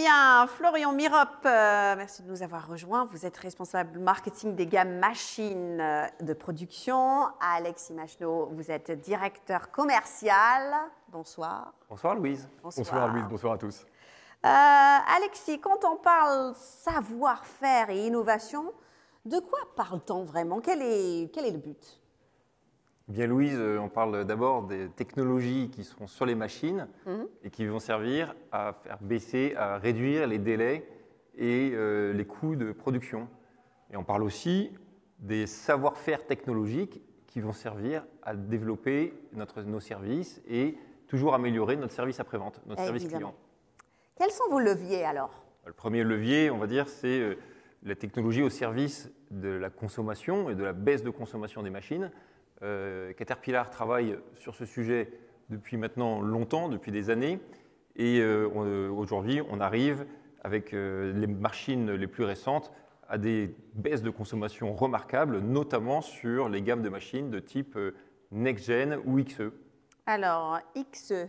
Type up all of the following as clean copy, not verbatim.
bien, Florian Mirop, merci de nous avoir rejoints. Vous êtes responsable marketing des gammes machines de production. Alexis Macheneau, vous êtes directeur commercial. Bonsoir. Bonsoir Louise. Bonsoir Louise, bonsoir à tous. Alexis, quand on parle savoir-faire et innovation, de quoi parle-t-on vraiment? Quel est le but? Bien Louise, on parle d'abord des technologies qui sont sur les machines et qui vont servir à faire baisser, à réduire les délais et les coûts de production. Et on parle aussi des savoir-faire technologiques qui vont servir à développer nos services et toujours améliorer notre service après-vente, notre service client. Quels sont vos leviers alors? Le premier levier, on va dire, c'est la technologie au service de la consommation et de la baisse de consommation des machines. Caterpillar travaille sur ce sujet depuis maintenant longtemps, depuis des années. Et aujourd'hui, on arrive avec les machines les plus récentes à des baisses de consommation remarquables, notamment sur les gammes de machines de type Next-Gen ou XE. Alors, XE,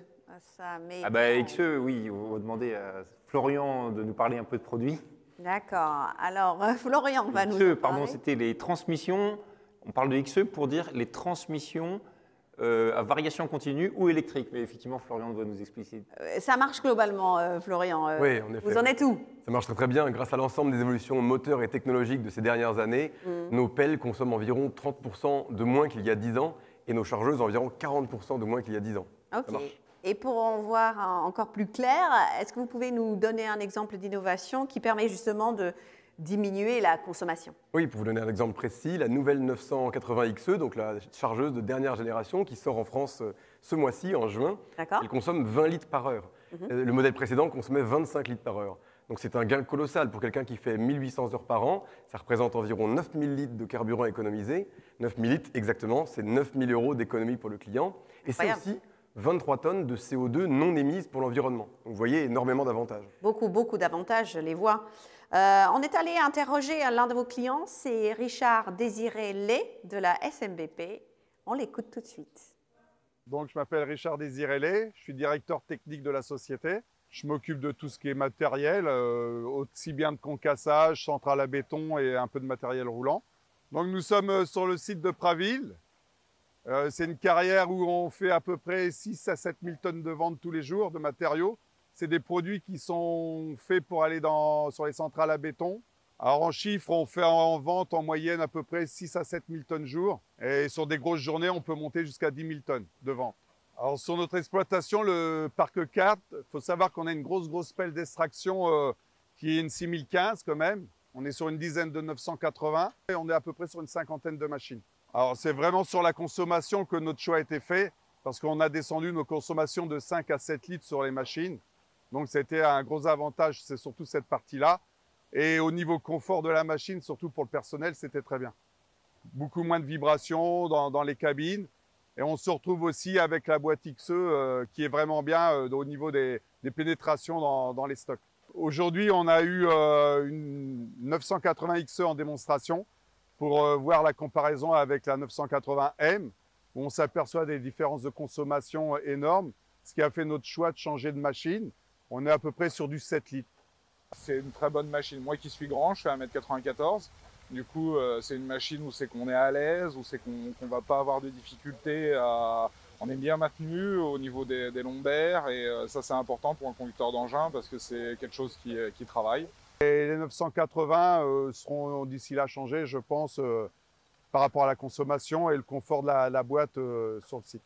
ça met... XE, oui, on va demander à Florian de nous parler un peu de produits. D'accord. Alors, Florian va nous en XE, parler. pardon, c'était les transmissions. On parle de XE pour dire les transmissions à variation continue ou électrique. Mais effectivement, Florian va nous expliquer. Ça marche globalement, Florian. Oui, en effet. Vous en êtes où? Ça marche très bien. Grâce à l'ensemble des évolutions moteurs et technologiques de ces dernières années, nos pelles consomment environ 30% de moins qu'il y a 10 ans et nos chargeuses environ 40% de moins qu'il y a 10 ans. Ok. Ça marche. Et pour en voir encore plus clair, est-ce que vous pouvez nous donner un exemple d'innovation qui permet justement de diminuer la consommation? Oui, pour vous donner un exemple précis, la nouvelle 980 XE, donc la chargeuse de dernière génération qui sort en France ce mois-ci, en juin, elle consomme 20 litres par heure. Le modèle précédent consommait 25 litres par heure. Donc c'est un gain colossal pour quelqu'un qui fait 1800 heures par an. Ça représente environ 9000 litres de carburant économisé. 9000 litres, exactement, c'est 9000 € d'économie pour le client. Et c'est aussi 23 tonnes de CO2 non émises pour l'environnement. Donc vous voyez, énormément d'avantages. Beaucoup d'avantages, je les vois. On est allé interroger l'un de vos clients, c'est Richard Désiré Lay de la SMBP. On l'écoute tout de suite. Donc, je m'appelle Richard Désiré Lay, je suis directeur technique de la société. Je m'occupe de tout ce qui est matériel, aussi bien de concassage, centrale à béton et un peu de matériel roulant. Donc, nous sommes sur le site de Praville. C'est une carrière où on fait à peu près 6 à 7 000 tonnes de vente tous les jours de matériaux. C'est des produits qui sont faits pour aller sur les centrales à béton. Alors en chiffres, on fait en vente en moyenne à peu près 6 à 7 000 tonnes jour. Et sur des grosses journées, on peut monter jusqu'à 10 000 tonnes de vente. Alors sur notre exploitation, le parc 4, il faut savoir qu'on a une grosse pelle d'extraction qui est une 6015 quand même. On est sur une dizaine de 980 et on est à peu près sur une cinquantaine de machines. Alors c'est vraiment sur la consommation que notre choix a été fait parce qu'on a descendu nos consommations de 5 à 7 litres sur les machines. Donc c'était un gros avantage, c'est surtout cette partie-là. Et au niveau confort de la machine, surtout pour le personnel, c'était très bien. Beaucoup moins de vibrations dans les cabines. Et on se retrouve aussi avec la boîte XE qui est vraiment bien au niveau des pénétrations dans les stocks. Aujourd'hui, on a eu une 980 XE en démonstration pour voir la comparaison avec la 980M, où on s'aperçoit des différences de consommation énormes, ce qui a fait notre choix de changer de machine. On est à peu près sur du 7 litres. C'est une très bonne machine. Moi qui suis grand, je fais 1m94. Du coup, c'est une machine où c'est qu'on est à l'aise, où c'est qu'on ne va pas avoir de difficultés. On est bien maintenu au niveau des lombaires et ça c'est important pour un conducteur d'engin parce que c'est quelque chose qui travaille. Et les 980 seront d'ici là changés, je pense, par rapport à la consommation et le confort de la boîte sur le site.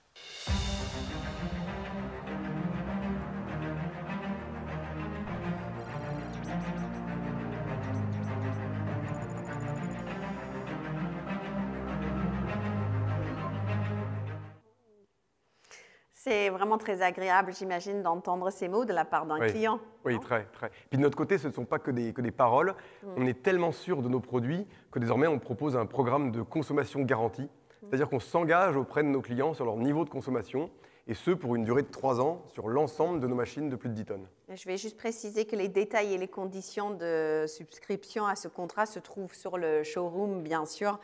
C'est vraiment très agréable, j'imagine, d'entendre ces mots de la part d'un client. Oui, très. Puis de notre côté, ce ne sont pas que des paroles. On est tellement sûr de nos produits que désormais, on propose un programme de consommation garantie. C'est-à-dire qu'on s'engage auprès de nos clients sur leur niveau de consommation, et ce, pour une durée de 3 ans, sur l'ensemble de nos machines de plus de 10 tonnes. Je vais juste préciser que les détails et les conditions de subscription à ce contrat se trouvent sur le showroom, bien sûr.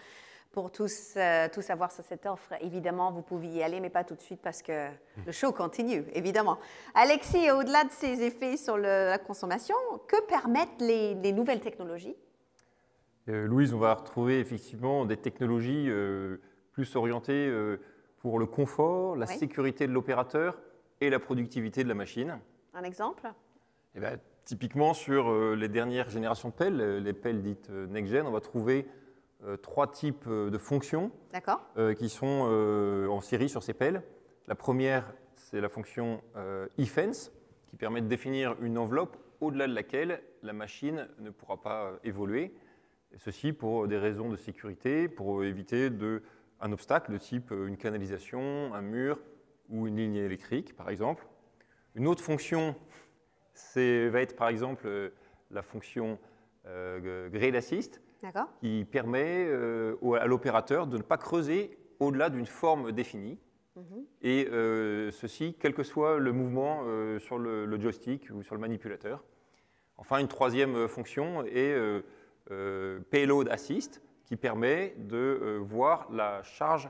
pour tous savoir sur cette offre. Évidemment, vous pouvez y aller, mais pas tout de suite parce que le show continue, évidemment. Alexis, au-delà de ces effets sur la consommation, que permettent les nouvelles technologies? Louise, on va retrouver effectivement des technologies plus orientées pour le confort, la sécurité de l'opérateur et la productivité de la machine. Un exemple? Eh bien, typiquement, sur les dernières générations de pelles, les pelles dites next-gen, on va trouver 3 types de fonctions qui sont en série sur ces pelles. La première, c'est la fonction eFence, qui permet de définir une enveloppe au-delà de laquelle la machine ne pourra pas évoluer. Et ceci pour des raisons de sécurité, pour éviter un obstacle de type une canalisation, un mur ou une ligne électrique, par exemple. Une autre fonction va être, par exemple, la fonction Grade Assist, qui permet à l'opérateur de ne pas creuser au-delà d'une forme définie. Et ceci, quel que soit le mouvement sur le joystick ou sur le manipulateur. Enfin, une troisième fonction est Payload Assist, qui permet de voir la charge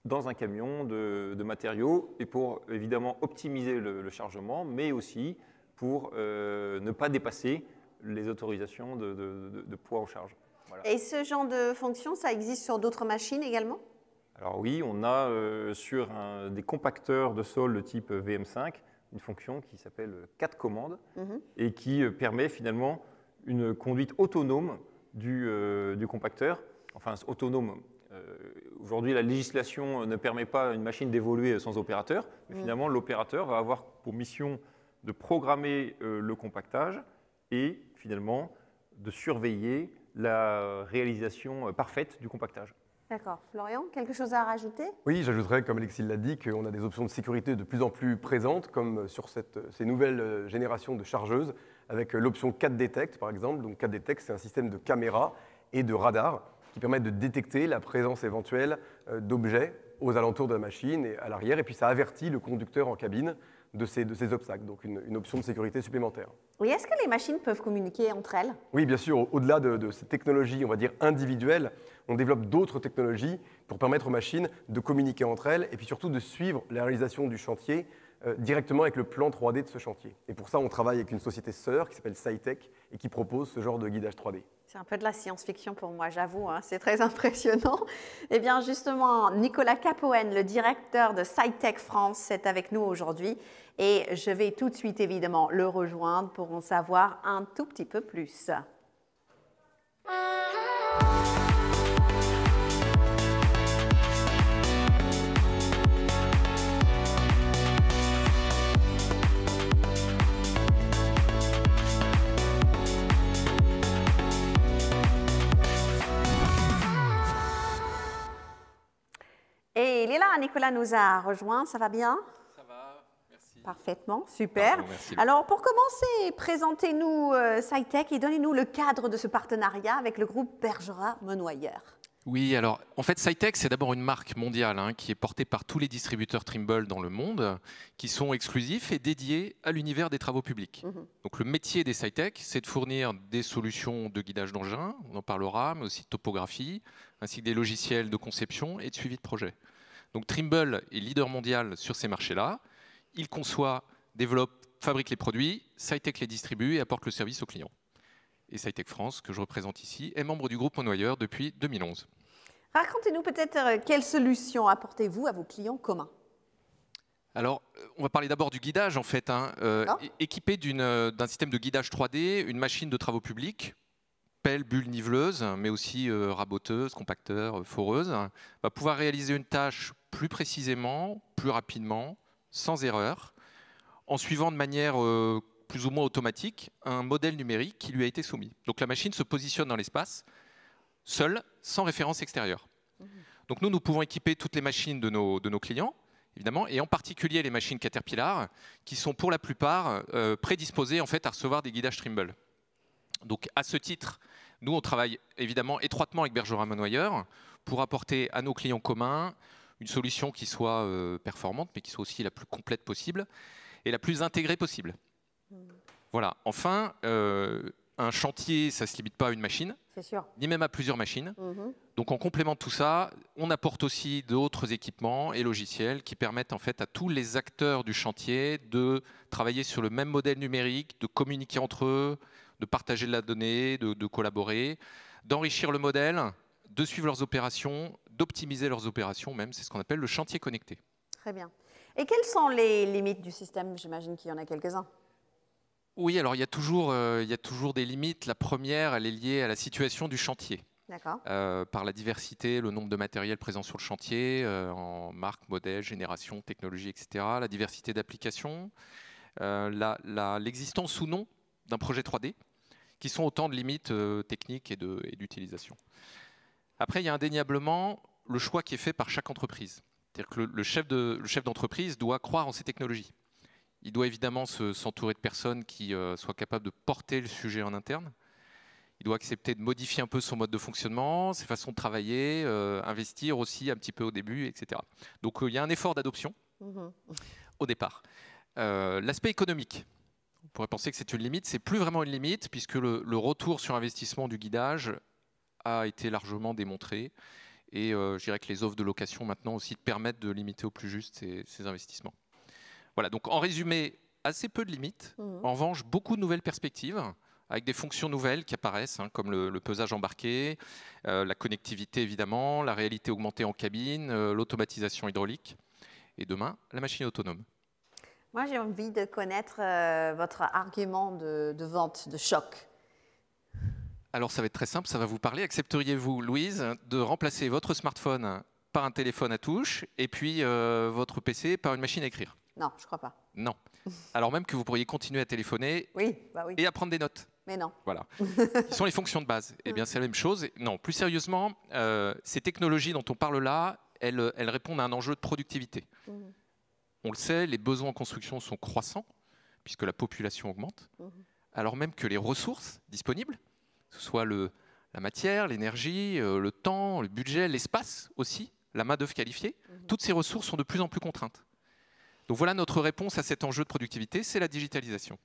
dans un camion de matériaux et pour évidemment optimiser le chargement, mais aussi pour ne pas dépasser les autorisations de poids en charge. Voilà. Et ce genre de fonction, ça existe sur d'autres machines également? Alors oui, on a sur des compacteurs de sol de type VM5 une fonction qui s'appelle 4 commandes et qui permet finalement une conduite autonome du compacteur. Enfin, autonome. Aujourd'hui, la législation ne permet pas à une machine d'évoluer sans opérateur, mais finalement, l'opérateur va avoir pour mission de programmer le compactage et finalement de surveiller la réalisation parfaite du compactage. D'accord. Florian, quelque chose à rajouter? Oui, j'ajouterais, comme Alexis l'a dit, qu'on a des options de sécurité de plus en plus présentes, comme sur ces nouvelles générations de chargeuses, avec l'option 4 Detect, par exemple. Donc 4 Detect, c'est un système de caméras et de radars qui permettent de détecter la présence éventuelle d'objets aux alentours de la machine et à l'arrière, et puis ça avertit le conducteur en cabine de ces obstacles, donc une option de sécurité supplémentaire. Oui, est-ce que les machines peuvent communiquer entre elles? Oui, bien sûr, au-delà de ces technologies, on va dire individuelles, on développe d'autres technologies pour permettre aux machines de communiquer entre elles et puis surtout de suivre la réalisation du chantier directement avec le plan 3D de ce chantier. Et pour ça, on travaille avec une société sœur qui s'appelle SciTech et qui propose ce genre de guidage 3D. C'est un peu de la science-fiction pour moi, j'avoue, hein, c'est très impressionnant. Eh bien, justement, Nicolas Capoen, le directeur de SciTech France, est avec nous aujourd'hui. Et je vais tout de suite, évidemment, le rejoindre pour en savoir un tout petit peu plus. Et il est là, Nicolas nous a rejoint, ça va bien? Ça va, merci. Parfaitement, super. Pardon, merci. Alors, pour commencer, présentez-nous SciTech et donnez-nous le cadre de ce partenariat avec le groupe Bergera-Monnoyer. Oui, alors en fait SciTech c'est d'abord une marque mondiale qui est portée par tous les distributeurs Trimble dans le monde, qui sont exclusifs et dédiés à l'univers des travaux publics. Donc le métier des SciTech, c'est de fournir des solutions de guidage d'engins, on en parlera, mais aussi de topographie, ainsi que des logiciels de conception et de suivi de projet. Donc Trimble est leader mondial sur ces marchés-là. Il conçoit, développe, fabrique les produits, SciTech les distribue et apporte le service aux clients. Et SciTech France, que je représente ici, est membre du groupe Monnoyer depuis 2011. Racontez-nous peut-être quelles solutions apportez-vous à vos clients communs? Alors, on va parler d'abord du guidage, en fait. Équipé d'un système de guidage 3D, une machine de travaux publics, pelle, bulle, niveleuse, mais aussi raboteuse, compacteur, foreuse, va pouvoir réaliser une tâche plus précisément, plus rapidement, sans erreur, en suivant de manière plus ou moins automatique un modèle numérique qui lui a été soumis. Donc la machine se positionne dans l'espace, seule, sans référence extérieure. Donc nous pouvons équiper toutes les machines de nos clients, évidemment, et en particulier les machines Caterpillar, qui sont pour la plupart prédisposées en fait, à recevoir des guidages Trimble. Donc à ce titre, nous on travaille évidemment étroitement avec Bergera-Monnoyer pour apporter à nos clients communs une solution qui soit performante, mais qui soit aussi la plus complète possible et la plus intégrée possible. Voilà. Enfin, un chantier, ça ne se limite pas à une machine, ni même à plusieurs machines. Donc en complément de tout ça, on apporte aussi d'autres équipements et logiciels qui permettent en fait à tous les acteurs du chantier de travailler sur le même modèle numérique, de communiquer entre eux, de partager de la donnée, de collaborer, d'enrichir le modèle, de suivre leurs opérations, d'optimiser leurs opérations même, c'est ce qu'on appelle le chantier connecté. Très bien. Et quelles sont les limites du système? J'imagine qu'il y en a quelques-uns. Oui, alors il y a toujours des limites. La première, elle est liée à la situation du chantier. Par la diversité, le nombre de matériel présent sur le chantier, en marque, modèle, génération, technologie, etc. La diversité d'applications, l'existence ou non d'un projet 3D, qui sont autant de limites techniques et d'utilisation. Après, il y a indéniablement le choix qui est fait par chaque entreprise. C'est-à-dire que le chef d'entreprise doit croire en ces technologies. Il doit évidemment s'entourer de personnes qui soient capables de porter le sujet en interne. Il doit accepter de modifier un peu son mode de fonctionnement, ses façons de travailler, investir aussi un petit peu au début, etc. Donc il y a un effort d'adoption au départ. L'aspect économique, on pourrait penser que c'est une limite, c'est plus vraiment une limite puisque le retour sur investissement du guidage a été largement démontré. Et je dirais que les offres de location maintenant aussi permettent de limiter au plus juste ces investissements. Voilà, donc en résumé, assez peu de limites. En revanche, beaucoup de nouvelles perspectives avec des fonctions nouvelles qui apparaissent, hein, comme le pesage embarqué, la connectivité évidemment, la réalité augmentée en cabine, l'automatisation hydraulique et demain, la machine autonome. Moi, j'ai envie de connaître votre argument de vente, de choc. Alors ça va être très simple, ça va vous parler. Accepteriez-vous, Louise, de remplacer votre smartphone par un téléphone à touche et puis votre PC par une machine à écrire? Non, je ne crois pas. Non. Alors même que vous pourriez continuer à téléphoner et à prendre des notes. Mais non. Voilà. Qui sont les fonctions de base. Eh bien, c'est la même chose. Non, plus sérieusement, ces technologies dont on parle là, elles répondent à un enjeu de productivité. On le sait, les besoins en construction sont croissants puisque la population augmente, alors même que les ressources disponibles, que ce soit la matière, l'énergie, le temps, le budget, l'espace aussi, la main-d'œuvre qualifiée, toutes ces ressources sont de plus en plus contraintes. Donc voilà notre réponse à cet enjeu de productivité, c'est la digitalisation.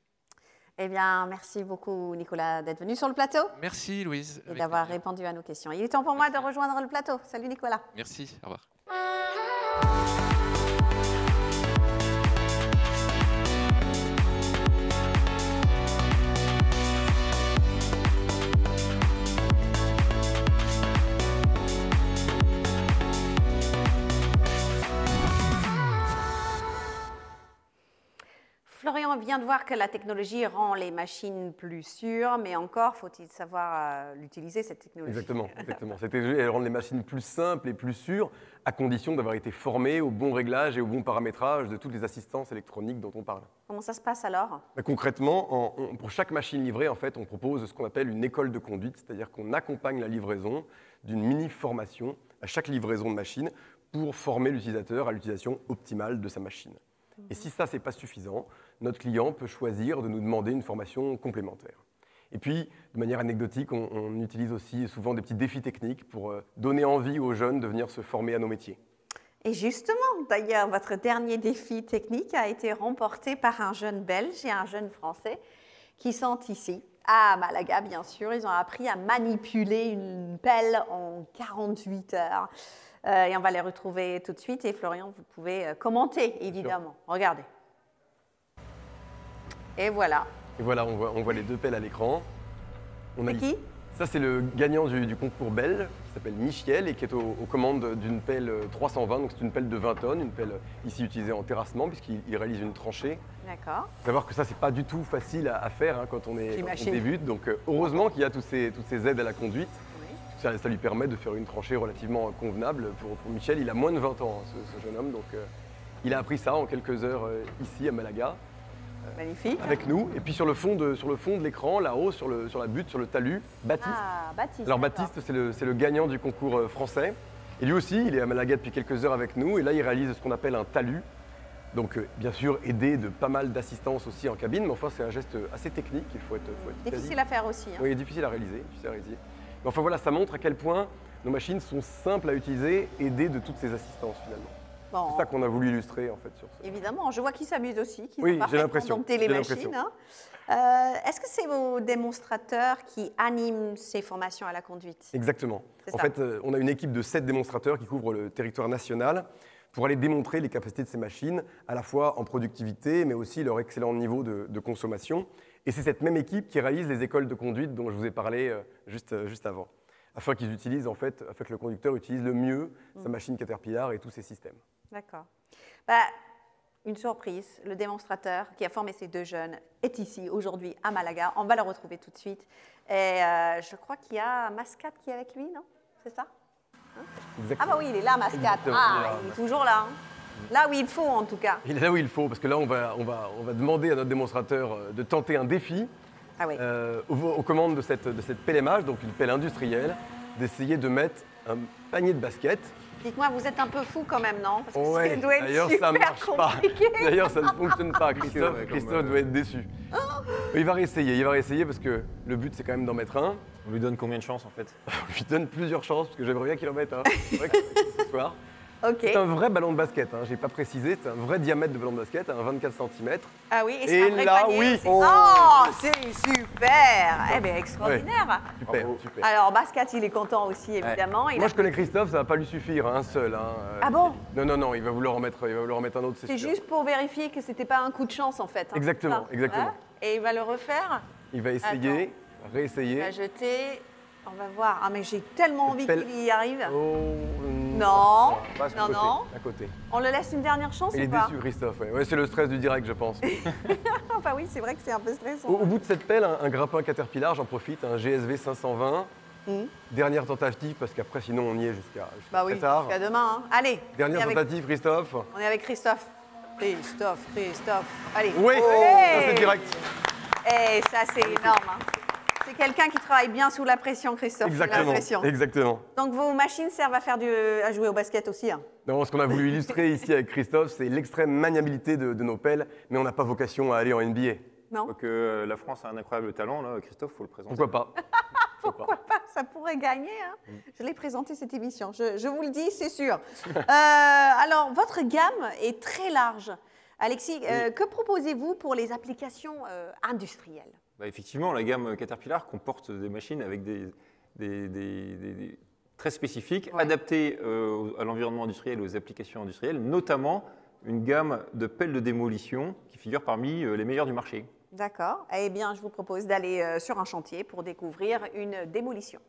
Eh bien, merci beaucoup Nicolas d'être venu sur le plateau. Merci Louise. Et d'avoir répondu à nos questions. Il est temps pour moi de rejoindre le plateau. Salut Nicolas. Merci, au revoir. Florian vient de voir que la technologie rend les machines plus sûres, mais encore faut-il savoir l'utiliser, cette technologie. Exactement. Cette technologie, elle rend les machines plus simples et plus sûres, à condition d'avoir été formé au bon réglage et au bon paramétrage de toutes les assistances électroniques dont on parle. Comment ça se passe alors? Concrètement, pour chaque machine livrée, en fait, on propose ce qu'on appelle une école de conduite, c'est-à-dire qu'on accompagne la livraison d'une mini-formation à chaque livraison de machine pour former l'utilisateur à l'utilisation optimale de sa machine. Et si ça, ce n'est pas suffisant, notre client peut choisir de nous demander une formation complémentaire. Et puis, de manière anecdotique, on utilise aussi souvent des petits défis techniques pour donner envie aux jeunes de venir se former à nos métiers. Et justement, d'ailleurs, votre dernier défi technique a été remporté par un jeune Belge et un jeune Français qui sont ici, à Malaga, bien sûr. Ils ont appris à manipuler une pelle en 48 heures. Et on va les retrouver tout de suite. Et Florian, vous pouvez commenter, évidemment. Regardez. Et voilà. Et voilà, on voit les deux pelles à l'écran. C'est qui? Ça, c'est le gagnant du concours belge, qui s'appelle Michiel, et qui est aux commandes d'une pelle 320. Donc, c'est une pelle de 20 tonnes, une pelle ici utilisée en terrassement, puisqu'il réalise une tranchée. D'accord. Il faut savoir que ça, c'est pas du tout facile à faire hein, quand on débute. Donc, heureusement qu'il y a toutes ces aides à la conduite. Ça lui permet de faire une tranchée relativement convenable. Pour Michel, il a moins de 20 ans, hein, ce jeune homme. Donc, il a appris ça en quelques heures ici à Malaga. Magnifique. Avec nous. Et puis sur le fond de l'écran, là-haut, sur la butte, sur le talus, Baptiste. Ah, Baptiste. Alors Baptiste, c'est le gagnant du concours français. Et lui aussi, il est à Malaga depuis quelques heures avec nous. Et là, il réalise ce qu'on appelle un talus. Donc, bien sûr, aidé de pas mal d'assistance aussi en cabine. Mais enfin, c'est un geste assez technique. Il faut être difficile à faire aussi. Hein. Oui, difficile à réaliser. Mais enfin voilà, ça montre à quel point nos machines sont simples à utiliser, aidées de toutes ces assistances finalement. Bon. C'est ça qu'on a voulu illustrer en fait sur ça. Évidemment, je vois qu'ils s'amusent aussi, qu'ils oui, ont parfaitement dompté les machines. Hein. Est-ce que c'est vos démonstrateurs qui animent ces formations à la conduite? Exactement. En fait, on a une équipe de 7 démonstrateurs qui couvrent le territoire national pour aller démontrer les capacités de ces machines, à la fois en productivité, mais aussi leur excellent niveau de consommation. Et c'est cette même équipe qui réalise les écoles de conduite dont je vous ai parlé juste avant, afin qu'ils utilisent, en fait, afin que le conducteur utilise le mieux sa machine Caterpillar et tous ses systèmes. D'accord. Une surprise, le démonstrateur qui a formé ces 2 jeunes est ici aujourd'hui à Malaga. On va le retrouver tout de suite. Et je crois qu'il y a Mascate qui est avec lui, non? C'est ça? Ah bah oui, il est là, Mascate. Il est toujours là. Là où il faut, en tout cas. Il est là où il faut, parce que là, on va demander à notre démonstrateur de tenter un défi aux commandes de cette pelle émage, donc une pelle industrielle, d'essayer de mettre un panier de basket. Dites-moi, vous êtes un peu fou quand même, non? Parce que ouais, ça doit être d'ailleurs, super ça ne marche compliqué. pas. D'ailleurs, ça ne fonctionne pas. Christophe doit être déçu. Il va réessayer parce que le but, c'est quand même d'en mettre un. On lui donne combien de chances, en fait? On lui donne plusieurs chances, parce que j'aimerais bien qu'il en mette un. C'est vrai que ce soir. Okay. C'est un vrai ballon de basket, je n'ai pas précisé, c'est un vrai diamètre de ballon de basket, un 24 cm. Ah oui, et c'est un vrai là, panier, oui. C'est super. Eh bien, extraordinaire. Ouais. Super. Alors, Mascate, il est content aussi, évidemment. Moi, je connais Christophe, ça ne va pas lui suffire, un seul. Ah bon? Non, il va vouloir en mettre un autre, c'est sûr. C'est juste pour vérifier que ce n'était pas un coup de chance, en fait. Exactement. Et il va le refaire. Il va essayer, réessayer. Il va jeter. On va voir. Ah, mais j'ai tellement envie qu'il y arrive. Non. À côté. On le laisse une dernière chance ou pas? Il est déçu, Christophe. Ouais, c'est le stress du direct, je pense. Enfin oui, c'est vrai que c'est un peu stressant. Au bout de cette pelle, un grappin Caterpillar, j'en profite, un GSV 520. Dernière tentative, parce qu'après, sinon, on y est jusqu'à très tard. Jusqu'à demain. Allez. Dernière tentative, Christophe. On est avec Christophe. Christophe. Allez. Oui, ça c'est direct. Et ça, c'est énorme. C'est quelqu'un qui travaille bien sous la pression, Christophe. Exactement. Donc vos machines servent à jouer au basket aussi. Non, ce qu'on a voulu illustrer ici avec Christophe, c'est l'extrême maniabilité de nos pelles, mais on n'a pas vocation à aller en NBA. Non. Donc la France a un incroyable talent, là, Christophe, il faut le présenter. Pourquoi pas? Pourquoi pas? Ça pourrait gagner. Je l'ai présenté cette émission, je vous le dis, c'est sûr. Alors, votre gamme est très large. Alexis, que proposez-vous pour les applications industrielles? Effectivement, la gamme Caterpillar comporte des machines avec des très spécifiques, adaptées à l'environnement industriel et aux applications industrielles, notamment une gamme de pelles de démolition qui figure parmi les meilleures du marché. D'accord. Eh bien, je vous propose d'aller sur un chantier pour découvrir une démolition.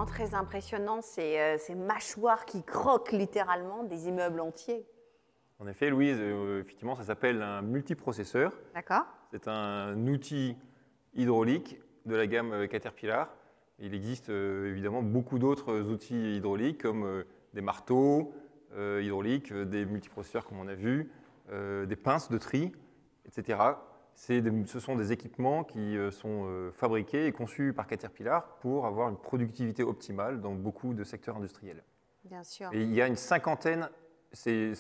Très impressionnant, ces mâchoires qui croquent littéralement des immeubles entiers. En effet, Louise, effectivement, ça s'appelle un multiprocesseur. D'accord. C'est un outil hydraulique de la gamme Caterpillar. Il existe évidemment beaucoup d'autres outils hydrauliques comme des marteaux hydrauliques, des multiprocesseurs comme on a vu, des pinces de tri, etc. Ce sont des équipements qui sont fabriqués et conçus par Caterpillar pour avoir une productivité optimale dans beaucoup de secteurs industriels. Bien sûr. Et il y a une cinquantaine, c'est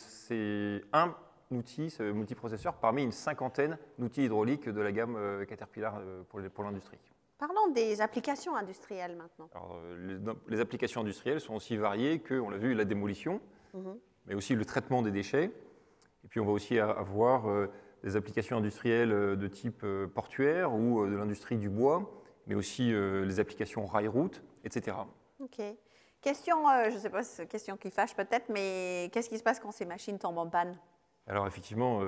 un outil, ce multiprocesseur, parmi une cinquantaine d'outils hydrauliques de la gamme Caterpillar pour l'industrie. Parlons des applications industrielles maintenant. Alors, les applications industrielles sont aussi variées que, on l'a vu, la démolition, mais aussi le traitement des déchets. Et puis on va aussi avoir des applications industrielles de type portuaire ou de l'industrie du bois, mais aussi les applications rail-route, etc. OK. Question, je ne sais pas, question qui fâche peut-être, mais qu'est-ce qui se passe quand ces machines tombent en panne? Alors effectivement,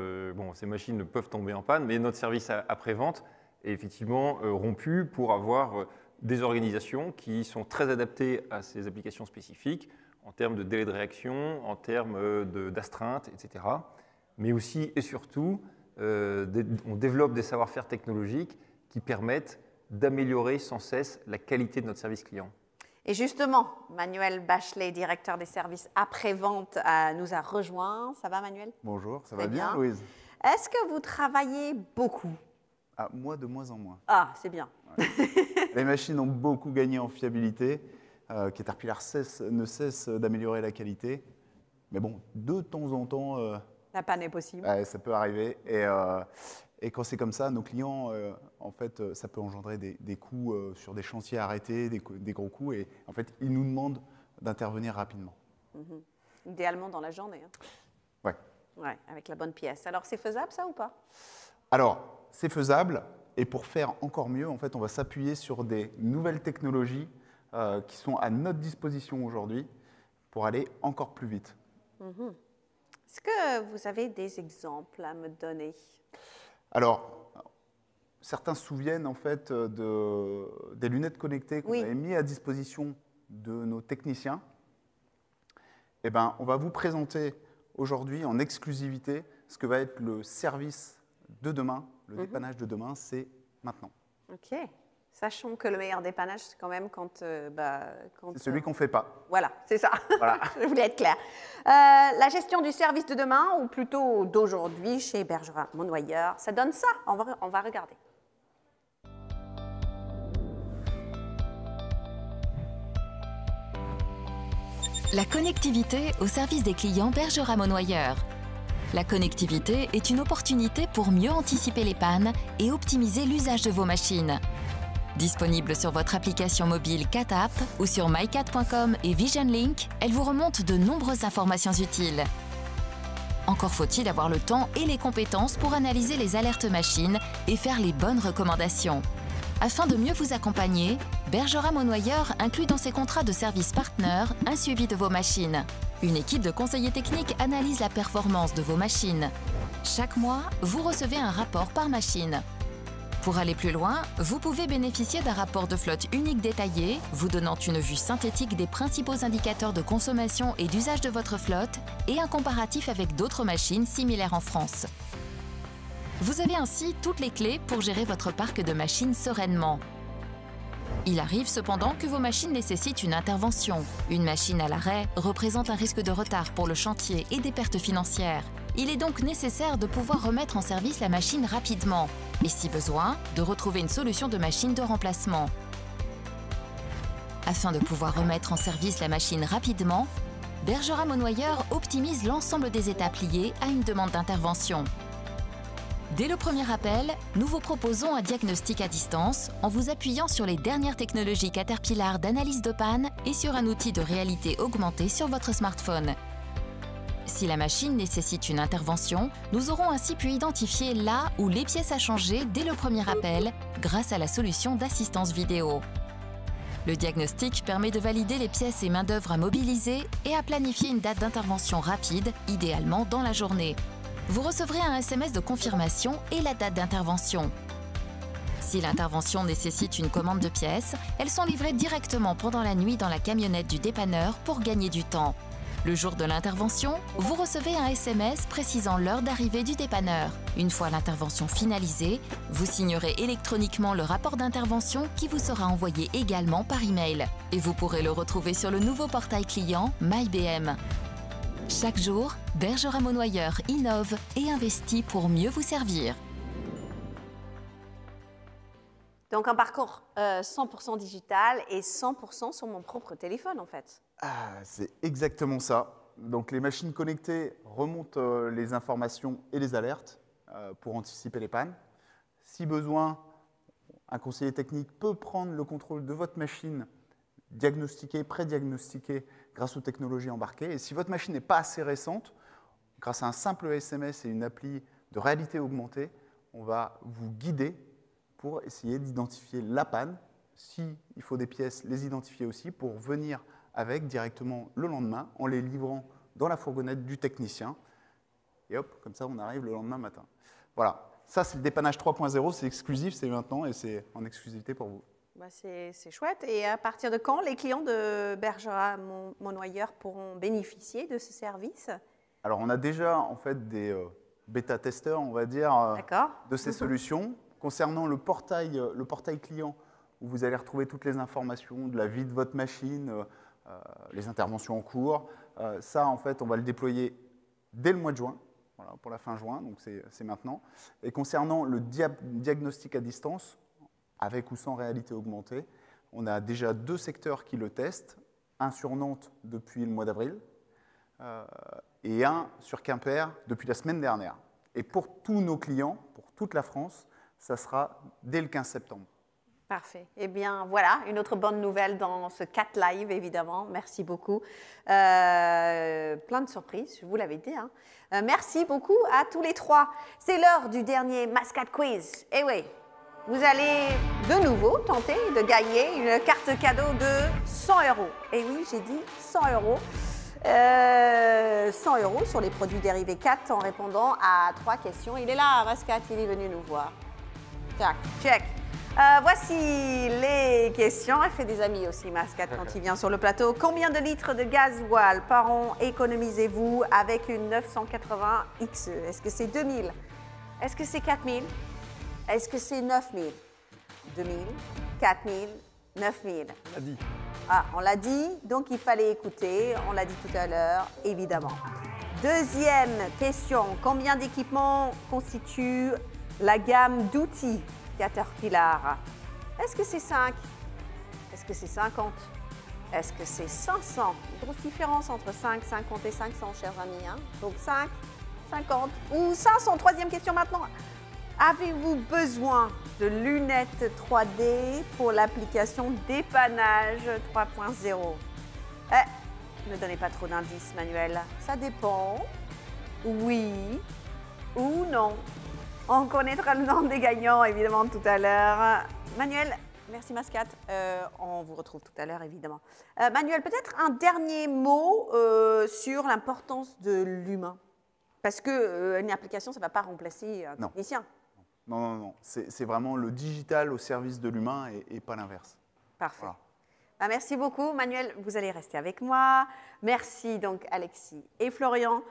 ces machines peuvent tomber en panne, mais notre service après-vente est effectivement rompu pour avoir des organisations qui sont très adaptées à ces applications spécifiques en termes de délai de réaction, en termes d'astreinte, etc. Mais aussi et surtout, on développe des savoir-faire technologiques qui permettent d'améliorer sans cesse la qualité de notre service client. Et justement, Manuel Bachelet, directeur des services après-vente, nous a rejoint. Ça va, Manuel? Bonjour, ça va bien, Louise? Est-ce que vous travaillez beaucoup? Moi, de moins en moins. Ah, c'est bien. Ouais. Les machines ont beaucoup gagné en fiabilité. Caterpillar ne cesse d'améliorer la qualité. Mais bon, de temps en temps... la panne est possible. Ça peut arriver. Et quand c'est comme ça, nos clients, en fait, ça peut engendrer des coûts sur des chantiers arrêtés, des gros coûts. Et en fait, ils nous demandent d'intervenir rapidement. Idéalement dans la journée. Hein. Ouais. Ouais, avec la bonne pièce. Alors, c'est faisable, ça, ou pas? Alors, c'est faisable. Et pour faire encore mieux, en fait, on va s'appuyer sur des nouvelles technologies qui sont à notre disposition aujourd'hui pour aller encore plus vite. Est-ce que vous avez des exemples à me donner? Alors, certains se souviennent en fait des lunettes connectées qu'on avait mis à disposition de nos techniciens. Eh ben, on va vous présenter aujourd'hui en exclusivité ce que va être le service de demain, le dépannage de demain, c'est maintenant. Ok. Sachons que le meilleur dépannage, c'est quand même quand c'est celui qu'on ne fait pas. Voilà, c'est ça. Voilà. Je voulais être claire. La gestion du service de demain, ou plutôt d'aujourd'hui, chez Bergerac Monnoyeur, ça donne ça. On va regarder. La connectivité au service des clients Bergerac Monnoyeur. La connectivité est une opportunité pour mieux anticiper les pannes et optimiser l'usage de vos machines. Disponible sur votre application mobile CatApp ou sur mycat.com et VisionLink, elle vous remonte de nombreuses informations utiles. Encore faut-il avoir le temps et les compétences pour analyser les alertes machines et faire les bonnes recommandations. Afin de mieux vous accompagner, Bergerac Monnoyeur inclut dans ses contrats de service partner un suivi de vos machines. Une équipe de conseillers techniques analyse la performance de vos machines. Chaque mois, vous recevez un rapport par machine. Pour aller plus loin, vous pouvez bénéficier d'un rapport de flotte unique détaillé, vous donnant une vue synthétique des principaux indicateurs de consommation et d'usage de votre flotte et un comparatif avec d'autres machines similaires en France. Vous avez ainsi toutes les clés pour gérer votre parc de machines sereinement. Il arrive cependant que vos machines nécessitent une intervention. Une machine à l'arrêt représente un risque de retard pour le chantier et des pertes financières. Il est donc nécessaire de pouvoir remettre en service la machine rapidement et, si besoin, de retrouver une solution de machine de remplacement. Afin de pouvoir remettre en service la machine rapidement, Bergerac Monnoyeur optimise l'ensemble des étapes liées à une demande d'intervention. Dès le premier appel, nous vous proposons un diagnostic à distance en vous appuyant sur les dernières technologies Caterpillar d'analyse de panne et sur un outil de réalité augmentée sur votre smartphone. Si la machine nécessite une intervention, nous aurons ainsi pu identifier là où les pièces à changer dès le premier appel grâce à la solution d'assistance vidéo. Le diagnostic permet de valider les pièces et main-d'œuvre à mobiliser et à planifier une date d'intervention rapide, idéalement dans la journée. Vous recevrez un SMS de confirmation et la date d'intervention. Si l'intervention nécessite une commande de pièces, elles sont livrées directement pendant la nuit dans la camionnette du dépanneur pour gagner du temps. Le jour de l'intervention, vous recevez un SMS précisant l'heure d'arrivée du dépanneur. Une fois l'intervention finalisée, vous signerez électroniquement le rapport d'intervention qui vous sera envoyé également par email. Et vous pourrez le retrouver sur le nouveau portail client MyBM. Chaque jour, Bergerac Monnoyeur innove et investit pour mieux vous servir. Donc un parcours 100% digital et 100% sur mon propre téléphone en fait. C'est exactement ça. Donc les machines connectées remontent les informations et les alertes pour anticiper les pannes. Si besoin, un conseiller technique peut prendre le contrôle de votre machine, diagnostiquer, pré-diagnostiquer grâce aux technologies embarquées. Et si votre machine n'est pas assez récente, grâce à un simple SMS et une appli de réalité augmentée, on va vous guider pour essayer d'identifier la panne. S'il faut des pièces, les identifier aussi pour venir avec directement le lendemain en les livrant dans la fourgonnette du technicien et hop, comme ça, on arrive le lendemain matin. Voilà. Ça, c'est le dépannage 3.0, c'est exclusif, c'est maintenant et c'est en exclusivité pour vous. Bah c'est chouette. Et à partir de quand les clients de Bergerac Monoyeur pourront bénéficier de ce service? Alors, on a déjà en fait des bêta-testeurs, on va dire, de ces solutions. Concernant le portail client, où vous allez retrouver toutes les informations de la vie de votre machine, les interventions en cours, ça, en fait, on va le déployer dès le mois de juin. Voilà, pour la fin juin, donc c'est maintenant. Et concernant le diagnostic à distance, avec ou sans réalité augmentée, on a déjà 2 secteurs qui le testent, un sur Nantes depuis le mois d'avril et un sur Quimper depuis la semaine dernière. Et pour tous nos clients, pour toute la France, ça sera dès le 15 septembre. Parfait. Eh bien, voilà, une autre bonne nouvelle dans ce Cat Live, évidemment. Merci beaucoup. Plein de surprises, je vous l'avais dit. Hein. Merci beaucoup à tous les 3. C'est l'heure du dernier Mascat Quiz. Eh oui, vous allez de nouveau tenter de gagner une carte cadeau de 100 €. Eh oui, j'ai dit 100 €. 100 € sur les produits dérivés 4 en répondant à 3 questions. Il est là, Mascat, il est venu nous voir. Tac, check. Voici les questions. Elle fait des amis aussi, Mascat, quand il vient sur le plateau. Combien de litres de gasoil par an économisez-vous avec une 980 XE? Est-ce que c'est 2000? Est-ce que c'est 4000? Est-ce que c'est 9000? 2000, 4000, 9000. On l'a dit. Ah, on l'a dit, donc il fallait écouter. On l'a dit tout à l'heure, évidemment. Deuxième question. Combien d'équipements constitue la gamme d'outils Caterpillar? Est-ce que c'est 5? Est-ce que c'est 50? Est-ce que c'est 500? Une grosse différence entre 5, 50 et 500, chers amis. Hein? Donc 5, 50 ou 500. Troisième question maintenant. Avez-vous besoin de lunettes 3D pour l'application dépannage 3.0? Ne donnez pas trop d'indices, Manuel. Ça dépend. Oui ou non. On connaîtra le nom des gagnants, évidemment, tout à l'heure. Manuel, merci Mascat. On vous retrouve tout à l'heure, évidemment. Manuel, peut-être un dernier mot sur l'importance de l'humain. Parce qu'une application, ça ne va pas remplacer un technicien. Non. C'est vraiment le digital au service de l'humain et pas l'inverse. Parfait. Voilà. Bah, merci beaucoup. Manuel, vous allez rester avec moi. Merci donc Alexis et Florian.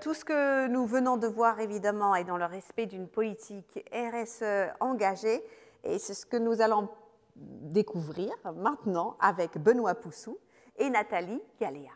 Tout ce que nous venons de voir, évidemment, est dans le respect d'une politique RSE engagée. Et c'est ce que nous allons découvrir maintenant avec Benoît Poussou et Nathalie Galéa.